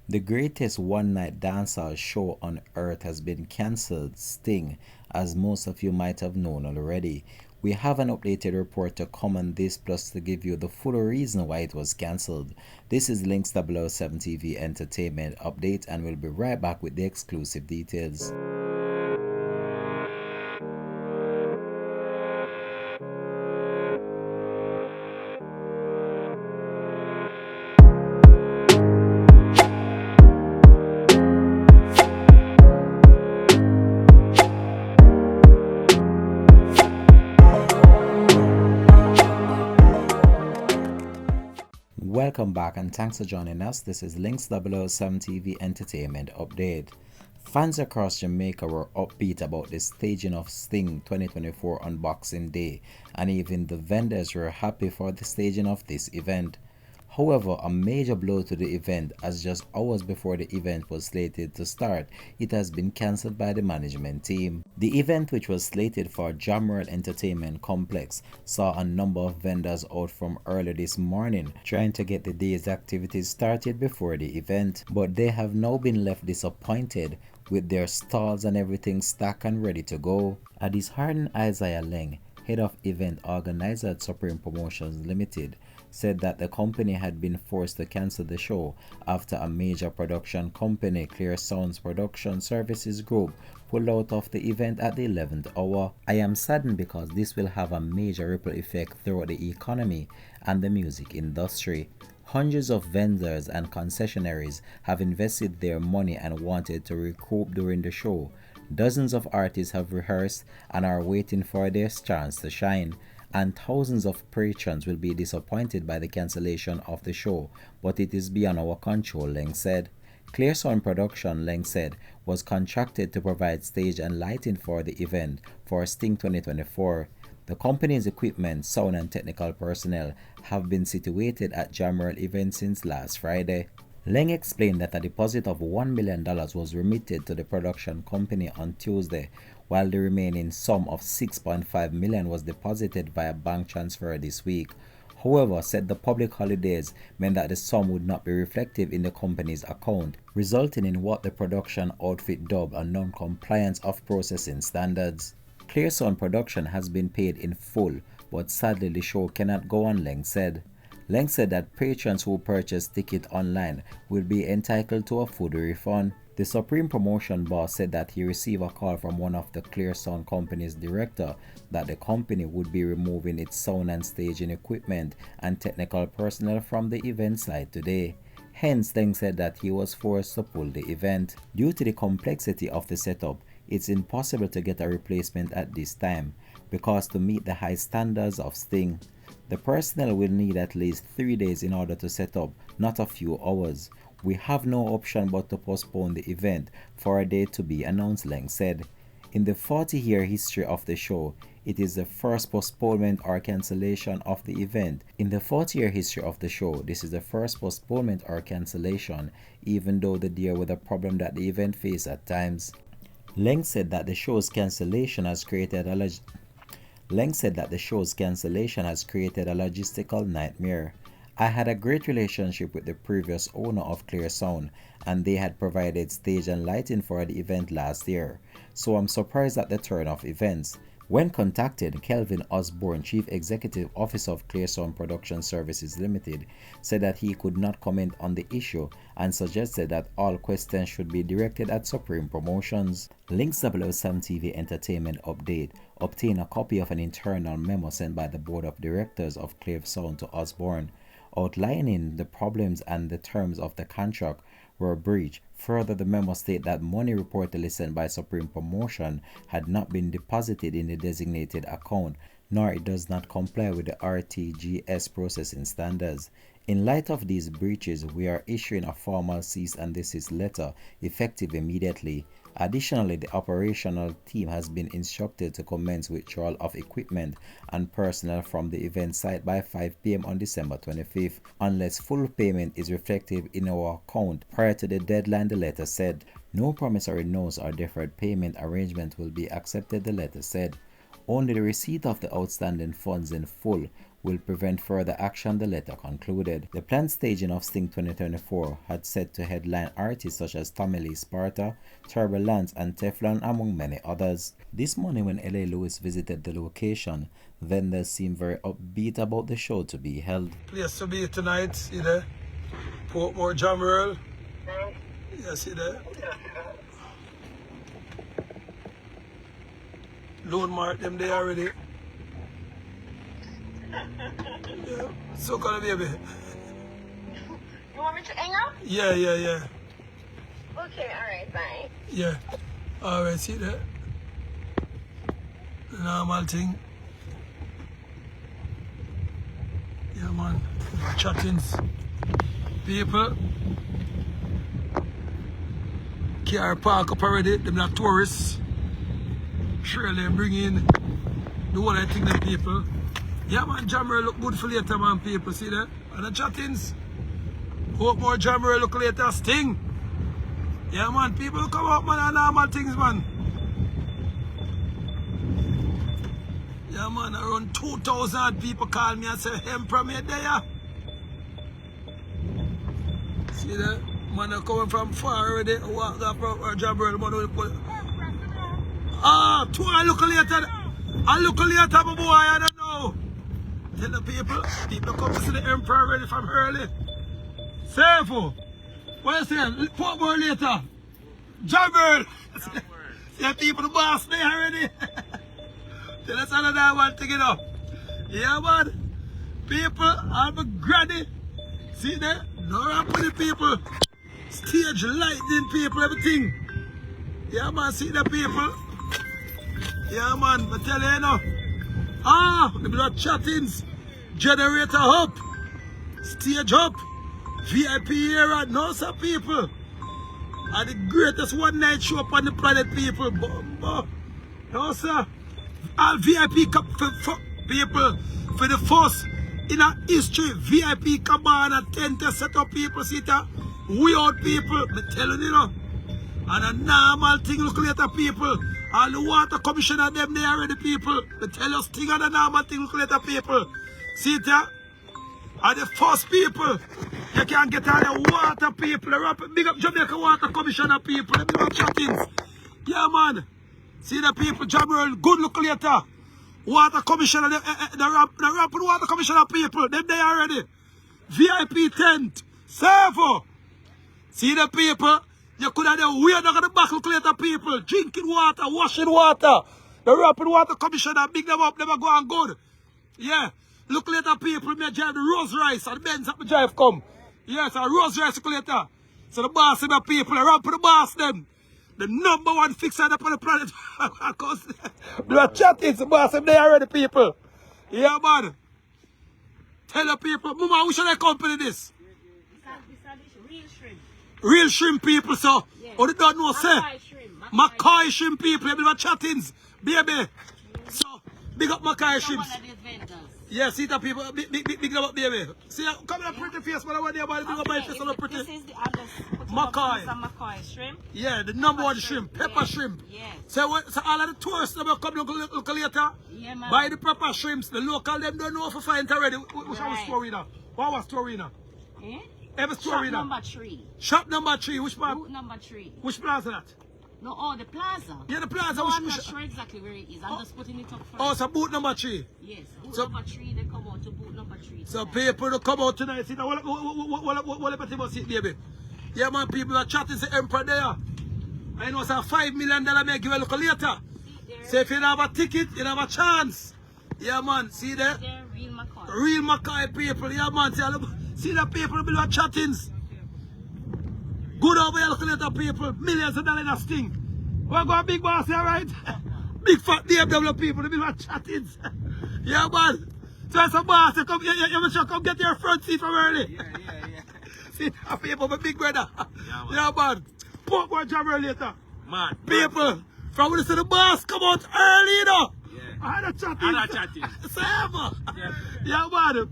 The greatest one-night dancehall show on earth has been cancelled, Sting, as most of you might have known already. We have an updated report to come on this, plus to give you the full reason why it was cancelled. This is Links 007 TV Entertainment Update, and we'll be right back with the exclusive details. Welcome back and thanks for joining us. This is Links 007 TV Entertainment Update. Fans across Jamaica were upbeat about the staging of Sting 2024 on Boxing Day, and even the vendors were happy for the staging of this event. However, a major blow to the event, as just hours before the event was slated to start, it has been cancelled by the management team. The event, which was slated for Jamworld Entertainment Complex, saw a number of vendors out from early this morning trying to get the day's activities started before the event, but they have now been left disappointed with their stalls and everything stacked and ready to go. A disheartened Isaiah Leng, head of event organizer at Supreme Promotions Limited, said that the company had been forced to cancel the show after a major production company, Clear Sounds Production Services Group, pulled out of the event at the 11th hour. I am saddened because this will have a major ripple effect throughout the economy and the music industry. Hundreds of vendors and concessionaires have invested their money and wanted to recoup during the show. Dozens of artists have rehearsed and are waiting for their chance to shine, and thousands of patrons will be disappointed by the cancellation of the show, but it is beyond our control, Leng said. Clear Sound Production, Leng said, was contracted to provide stage and lighting for the event for Sting 2024. The company's equipment, sound and technical personnel have been situated at Jamworld event since last Friday. Leng explained that a deposit of $1 million was remitted to the production company on Tuesday, while the remaining sum of $6.5 million was deposited via bank transfer this week. However, said the public holidays meant that the sum would not be reflective in the company's account, resulting in what the production outfit dubbed a non-compliance of processing standards. Clear Sound Production has been paid in full, but sadly the show cannot go on, Leng said. Leng said that patrons who purchase tickets online will be entitled to a full refund. The Supreme Promotion boss said that he received a call from one of the Clear Sound Company's director that the company would be removing its sound and staging equipment and technical personnel from the event site today. Hence, Leng said that he was forced to pull the event. Due to the complexity of the setup, it's impossible to get a replacement at this time, because to meet the high standards of Sting, the personnel will need at least 3 days in order to set up, not a few hours. We have no option but to postpone the event for a date to be announced, Leng said. In the 40-year history of the show, it is the first postponement or cancellation of the event. In the 40-year history of the show, this is the first postponement or cancellation, even though they deal with a problem that the event faced at times. Leng said that the show's cancellation has created a logistical nightmare. I had a great relationship with the previous owner of Clear Sound, and they had provided stage and lighting for the event last year, so I'm surprised at the turn of events. When contacted, Kelvin Osborne, Chief Executive Officer of Clear Sound Production Services Limited, said that he could not comment on the issue and suggested that all questions should be directed at Supreme Promotions. Links 007 TV Entertainment Update obtained a copy of an internal memo sent by the Board of Directors of Clear Sound to Osborne, outlining the problems and the terms of the contract were breached. Further, the memo stated that money reportedly sent by Supreme Promotion had not been deposited in the designated account, nor it does not comply with the RTGS processing standards. In light of these breaches, we are issuing a formal cease and desist letter effective immediately. Additionally, the operational team has been instructed to commence withdrawal of equipment and personnel from the event site by 5 p.m. on December 25th, unless full payment is reflective in our account prior to the deadline, the letter said. No promissory notes or deferred payment arrangement will be accepted, the letter said. Only the receipt of the outstanding funds in full will prevent further action, the letter concluded. The planned staging of Sting 2024 had set to headline artists such as Tommy Lee Sparta, Turbo Lance and Teflon, among many others. This morning when L.A. Lewis visited the location, vendors seemed very upbeat about the show to be held. Place to be tonight, see there? Portmore Jammerl. Yeah, see there? Loan mark them there already. Yeah. So call baby. You want me to hang up? Yeah. Okay, alright, bye. Yeah. Alright, see that? Normal thing. Yeah man. Chattings. People. Car park up already, them not tourists. Surely bring in the whole I think them people. Yeah man, Jammer look good for later man, people, see that? And the chattings. Hope more Jammer look later, Sting. Yeah man, people come up man and normal things man. Yeah man, around 2,000 people call me and say, Emperor me there. See that? Man are coming from far already, walk up our Jammer, man will put. Ah, I look later, my boy, I don't know. Tell the people come to see the Emperor already from early. Careful. What you saying? Put more later. Jammer. See people, the boss there already. Tell us another one thing, you know. Yeah, man. People, I'm a granny. See there? No rap with the people. Stage lightning, people, everything. Yeah, man, see the people. Yeah, man, I tell you now. Ah, the blood chattings, generator up, stage up, VIP era, no sir people. Are the greatest one night show up on the planet, people. No sir. All VIP for people for the first in our history. VIP cabana tent set up people, see that? We out people, I'm telling you know. And a normal thing look later people. All the water commissioner them there already people. They tell us thing and a normal thing look later people. See it here? Are the first people. You can get all the water people. The big up Jamaica water commissioner people. Them little chattings. Yeah man. See the people, Jamaica, good look later. Water commissioner, the rapid water commissioner people. Them there already. VIP tent. Servo. See the people. You could have the weird on the back look later people. Drinking water, washing water. The rapid water commissioner, big them up, never go on good. Yeah. Look later people, me drive the Rose Rice and the Benz at the drive come. Yes, a Rose Rice look later. So the boss of the people, the rapid the boss them. The #1 fixer up on the planet. Because the chat is the boss of there already people. Yeah man. Tell the people, Mama, who should I company this? Real shrimp. Real shrimp people, so. Yeah. Or they don't know, say. Mackay shrimp. Mackay shrimp people, you have chattings. Baby. So, big up Mackay shrimps. One of these vendors. Yeah, see the people, big them up, baby. See, come on, pretty face, but I want to big up my face on the pretty. This is the other Mackay. Mackay shrimp. Yeah, the #1 shrimp, pepper shrimp. Yes. So all of the tourists that will come look later, Yeah, man. buy the pepper shrimps. The local them don't know if I find it already. Which our story now? What was story now? Eh? Every story now. Shop #3. Shop #3. Which part? Route #3. Which plaza that? No, oh, the plaza. Yeah, the plaza. No, Which, I'm not sure exactly where it is. I'm just putting it up first. oh, so boot #3. Yes, boot So- #3, they come out to boot #3. So people to come out tonight. See now, what about you see, baby? Yeah, man, people are chatting to Emperor there. I know it's a $5 million may give a look later. So if you don't have a ticket, you don't have a chance. Yeah, man, see there? They're real Mackay. Real Mackay people, yeah, man. See the people below chattings. Good over here, looking at the people. Millions of dollars in a sting. We're going big boss here, right? Big fat DMW people, the below chattings. Yeah, man. So it's a boss, you come get your front seat from early. Yeah. See the people, my big brother. Yeah, man. Put more job later. Man. People, from when you see the boss come out early, you know. Yeah. I had a chatting. Same. Yeah, man.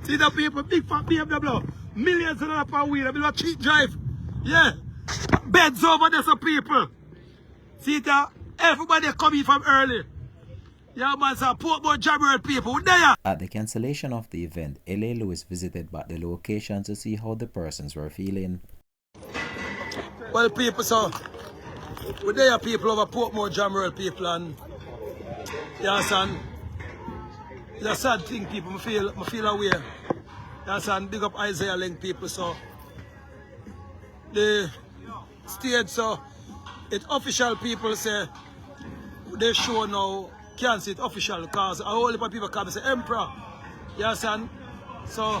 See the people, big fat BMW. Millions of dollars per wheel. I mean, a cheap drive. Yeah. Beds over there, some people. See that? Everybody coming from early. Yeah, man, so Portmore Jabril people, we there. At the cancellation of the event, L.A. Lewis visited back the location to see how the persons were feeling. Well, people, so we there people over Portmore Jabril people, and yeah, son, it's a sad thing, people. I feel aware. Yeah, son, big up Isaiah Link people, so the stage, so it official people say they show now can't see it official because a whole heap of people come and say Emperor. Yeah, son. So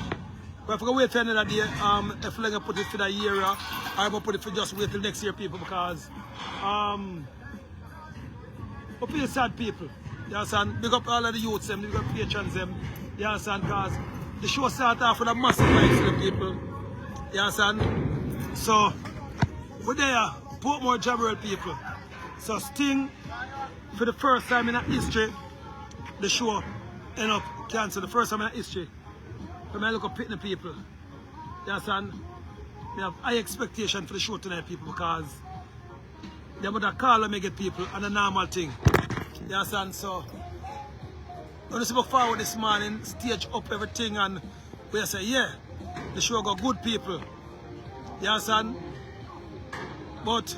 we have to wait for another day. If we're gonna put it for the year, I'm gonna put it for just wait till next year, people, because we feel sad, people. Yeah, son. Big up all of the youths, them, big up patrons, them. Yeah, son, because the show started off with a massive vibes to the people. Yeah, son. So we're there, Portmore Jabril people. So Sting, for the first time in history, the show end up cancelled. The first time in history. When I look up pitting people, you understand? We have high expectation for the show tonight, people, because they would have call and make it people and a normal thing. You understand? So when you see forward this morning, stage up everything, and we say, yeah, the show got good people. You understand? But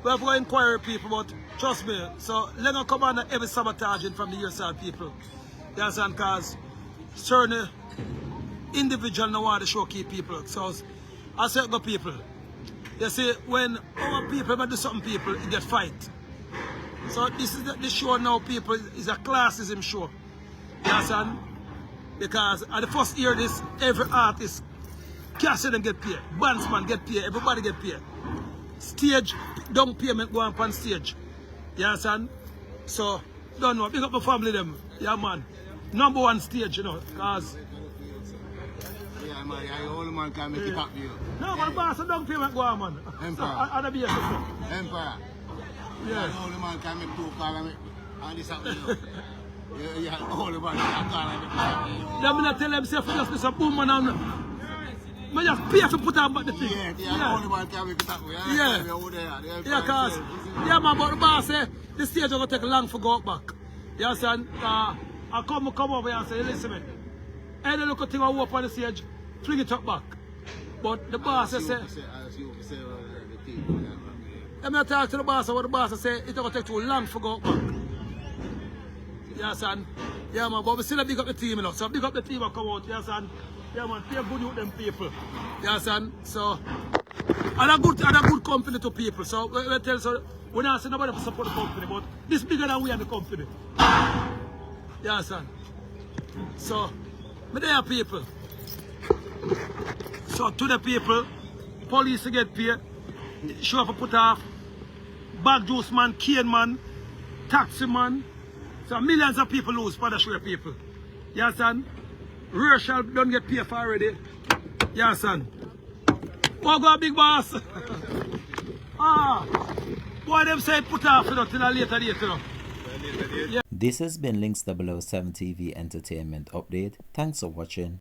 we have to inquire people, but trust me, so let them come on every sabotaging from the USL people. You understand? Because certain individual know how to show keep people. So I say go people. You see, when our people do something, people, it get fight. So this is the show now, people, is a classism show. You understand? Because at the first year this, every artist, cashier them get paid, bandsman get paid, everybody get paid. Stage, down payment go on stage. You understand? So, don't know, big up my family them. Yeah, man. Number one stage, you know, because... Yeah, man, the old man can make it up to you. No, but the boss, down payment go on, man. Emperor. So, I'll be here. Emperor. Yeah. The old man can make two calls and this up to you. Yeah, the old man can call and make this up to you. Then I tell himself, just be some boom, man, and... I just pay to put on back the thing. Yeah, the old man can make it up to you. Yeah, because, yeah, man, but the boss say, the stage is going to take long for go back. You understand? I come over here and say, listen, man, any little thing I walk on the stage, fling it up back. But the boss say, let me talk to the boss, what the boss say, it's going to take too long for go back. You understand? Yeah, man, but we still big up the team, you know. So big up the team that come out, you understand? Yeah, man, pay good with them people. You understand? So, and a good company to people. So, we tell so we not say nobody to support the company, but this bigger than we and the company. You understand? So, me there people. So, to the people, police get paid, chauffeur put off, bag juice man, cane man, taxi man. So, millions of people lose for the show people. You understand? Rachel don't get paid for already. You understand? What go big boss? Why them say put off till a later date, you know? Yeah. This has been Links 007 TV Entertainment Update. Thanks for watching.